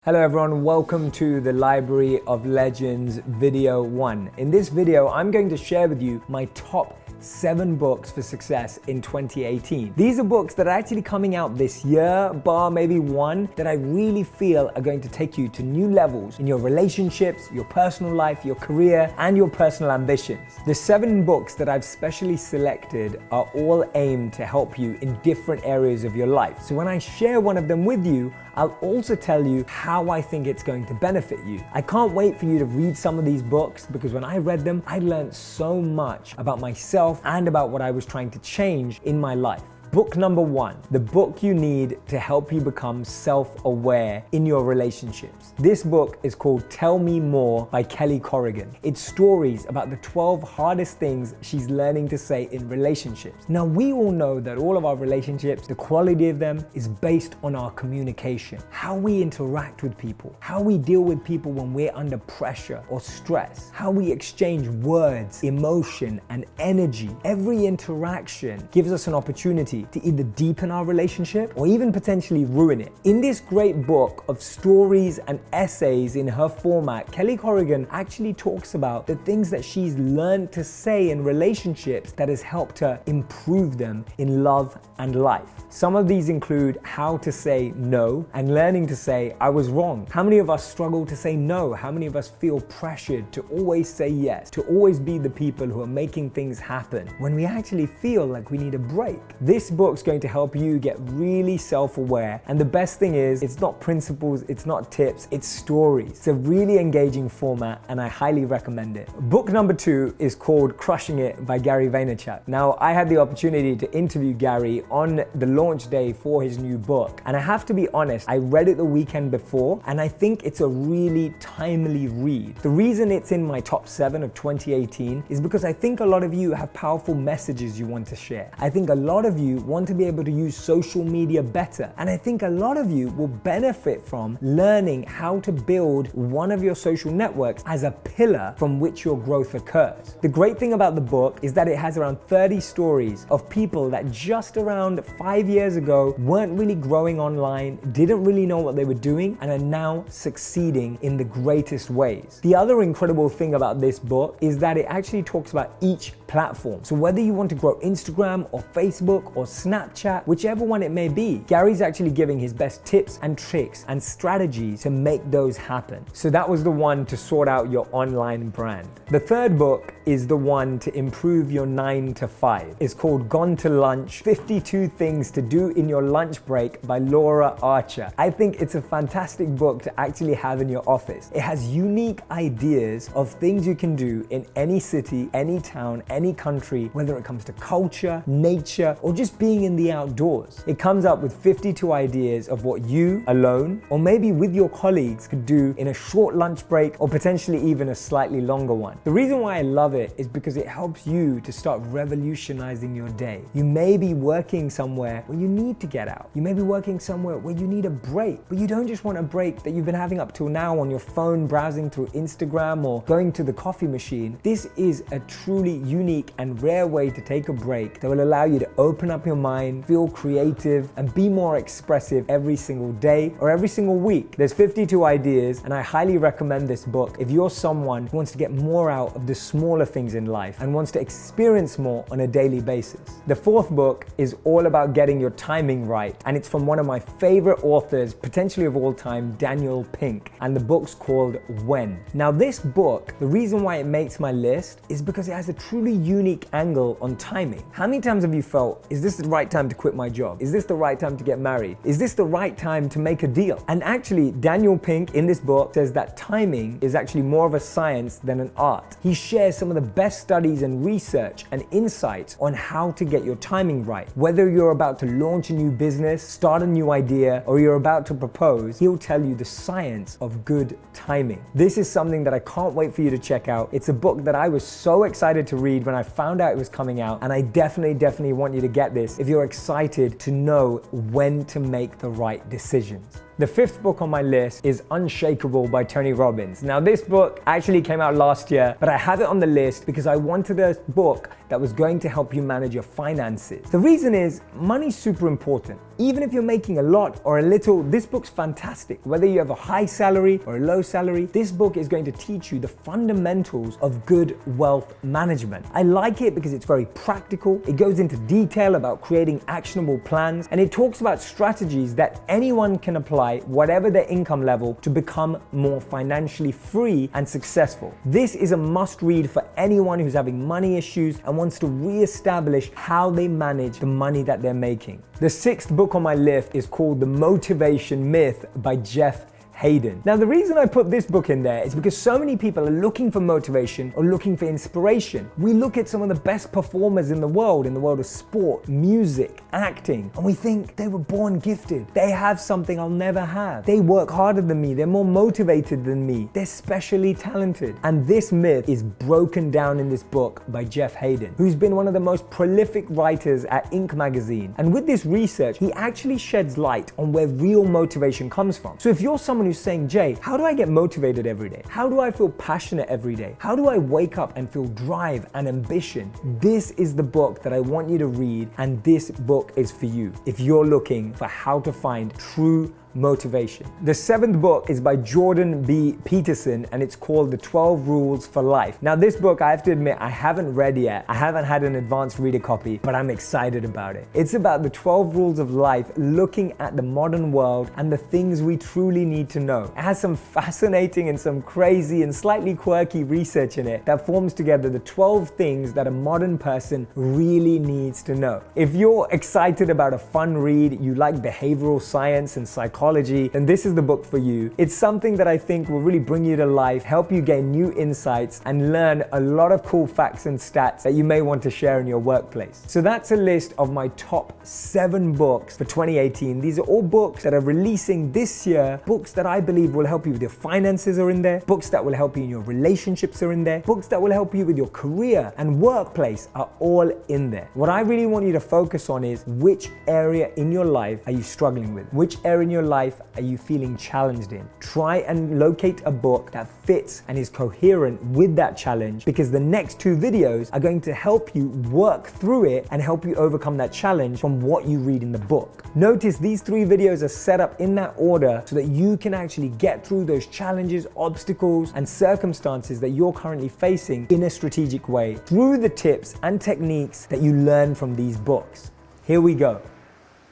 Hello everyone, welcome to the Library of Legends video 1. In this video, I'm going to share with you my top 7 books for success in 2018. These are books that are actually coming out this year, bar maybe one, that I really feel are going to take you to new levels in your relationships, your personal life, your career, and your personal ambitions. The 7 books that I've specially selected are all aimed to help you in different areas of your life. So when I share one of them with you, I'll also tell you how I think it's going to benefit you. I can't wait for you to read some of these books because when I read them, I learned so much about myself and about what I was trying to change in my life. Book number 1, the book you need to help you become self-aware in your relationships. This book is called Tell Me More by Kelly Corrigan. It's stories about the 12 hardest things she's learning to say in relationships. Now, we all know that all of our relationships, the quality of them is based on our communication, how we interact with people, how we deal with people when we're under pressure or stress, how we exchange words, emotion, and energy. Every interaction gives us an opportunity to either deepen our relationship or even potentially ruin it. In this great book of stories and essays in her format, Kelly Corrigan actually talks about the things that she's learned to say in relationships that has helped her improve them in love and life. Some of these include how to say no and learning to say, I was wrong. How many of us struggle to say no? How many of us feel pressured to always say yes, to always be the people who are making things happen when we actually feel like we need a break? This book's going to help you get really self-aware, and the best thing is it's not principles, it's not tips, it's stories. It's a really engaging format and I highly recommend it. Book number 2 is called Crushing It by Gary Vaynerchuk. Now, I had the opportunity to interview Gary on the launch day for his new book, and I have to be honest, I read it the weekend before and I think it's a really timely read. The reason it's in my top 7 of 2018 is because I think a lot of you have powerful messages you want to share. I think a lot of you want to be able to use social media better. And I think a lot of you will benefit from learning how to build one of your social networks as a pillar from which your growth occurs. The great thing about the book is that it has around 30 stories of people that just around 5 years ago weren't really growing online, didn't really know what they were doing, and are now succeeding in the greatest ways. The other incredible thing about this book is that it actually talks about each platform. So whether you want to grow Instagram or Facebook or Snapchat, whichever one it may be, Gary's actually giving his best tips and tricks and strategies to make those happen. So that was the one to sort out your online brand. The third book is the one to improve your 9 to 5. It's called Gone to Lunch, 52 Things to Do in Your Lunch Break by Laura Archer. I think it's a fantastic book to actually have in your office. It has unique ideas of things you can do in any city, any town, any country, whether it comes to culture, nature, or just being in the outdoors. It comes up with 52 ideas of what you alone, or maybe with your colleagues, could do in a short lunch break or potentially even a slightly longer one. The reason why I love it is because it helps you to start revolutionizing your day. You may be working somewhere where you need to get out. You may be working somewhere where you need a break, but you don't just want a break that you've been having up till now on your phone, browsing through Instagram or going to the coffee machine. This is a truly unique and rare way to take a break that will allow you to open up your mind, feel creative, and be more expressive every single day or every single week. There's 52 ideas, and I highly recommend this book if you're someone who wants to get more out of the smaller things in life and wants to experience more on a daily basis. The fourth book is all about getting your timing right, and it's from one of my favorite authors, potentially of all time, Daniel Pink, and the book's called When. Now, this book, the reason why it makes my list is because it has a truly unique angle on timing. How many times have you felt, is this the right time to quit my job? Is this the right time to get married? Is this the right time to make a deal? And actually, Daniel Pink in this book says that timing is actually more of a science than an art. He shares some of the best studies and research and insights on how to get your timing right. Whether you're about to launch a new business, start a new idea, or you're about to propose, he'll tell you the science of good timing. This is something that I can't wait for you to check out. It's a book that I was so excited to read when I found out it was coming out, and I definitely want you to get this if you're excited to know when to make the right decisions. The fifth book on my list is Unshakable by Tony Robbins. Now, this book actually came out last year, but I have it on the list because I wanted a book that was going to help you manage your finances. The reason is money's super important. Even if you're making a lot or a little, this book's fantastic. Whether you have a high salary or a low salary, this book is going to teach you the fundamentals of good wealth management. I like it because it's very practical. It goes into detail about creating actionable plans, and it talks about strategies that anyone can apply, whatever their income level, to become more financially free and successful. This is a must read for anyone who's having money issues and wants to reestablish how they manage the money that they're making. The sixth book on my list is called The Motivation Myth by Jeff Haden. Now, the reason I put this book in there is because so many people are looking for motivation or looking for inspiration. We look at some of the best performers in the world of sport, music, acting, and we think they were born gifted. They have something I'll never have. They work harder than me. They're more motivated than me. They're specially talented. And this myth is broken down in this book by Jeff Haden, who's been one of the most prolific writers at Inc. magazine. And with this research, he actually sheds light on where real motivation comes from. So if you're someone who's saying, Jay, how do I get motivated every day? How do I feel passionate every day? How do I wake up and feel drive and ambition? This is the book that I want you to read, and this book is for you if you're looking for how to find true motivation. The seventh book is by Jordan B. Peterson, and it's called The 12 Rules for Life. Now, this book, I have to admit, I haven't read yet. I haven't had an advanced reader copy, but I'm excited about it. It's about the 12 rules of life, looking at the modern world and the things we truly need to know. It has some fascinating and some crazy and slightly quirky research in it that forms together the 12 things that a modern person really needs to know. If you're excited about a fun read, you like behavioral science and psychology, then this is the book for you. It's something that I think will really bring you to life, help you gain new insights, and learn a lot of cool facts and stats that you may want to share in your workplace. So that's a list of my top 7 books for 2018. These are all books that are releasing this year, books that I believe will help you with your finances are in there, books that will help you in your relationships are in there, books that will help you with your career and workplace are all in there. What I really want you to focus on is which area in your life are you struggling with? Which area in your life are you feeling challenged in? Try and locate a book that fits and is coherent with that challenge, because the next 2 videos are going to help you work through it and help you overcome that challenge from what you read in the book. Notice these 3 videos are set up in that order so that you can actually get through those challenges, obstacles, and circumstances that you're currently facing in a strategic way through the tips and techniques that you learn from these books. Here we go.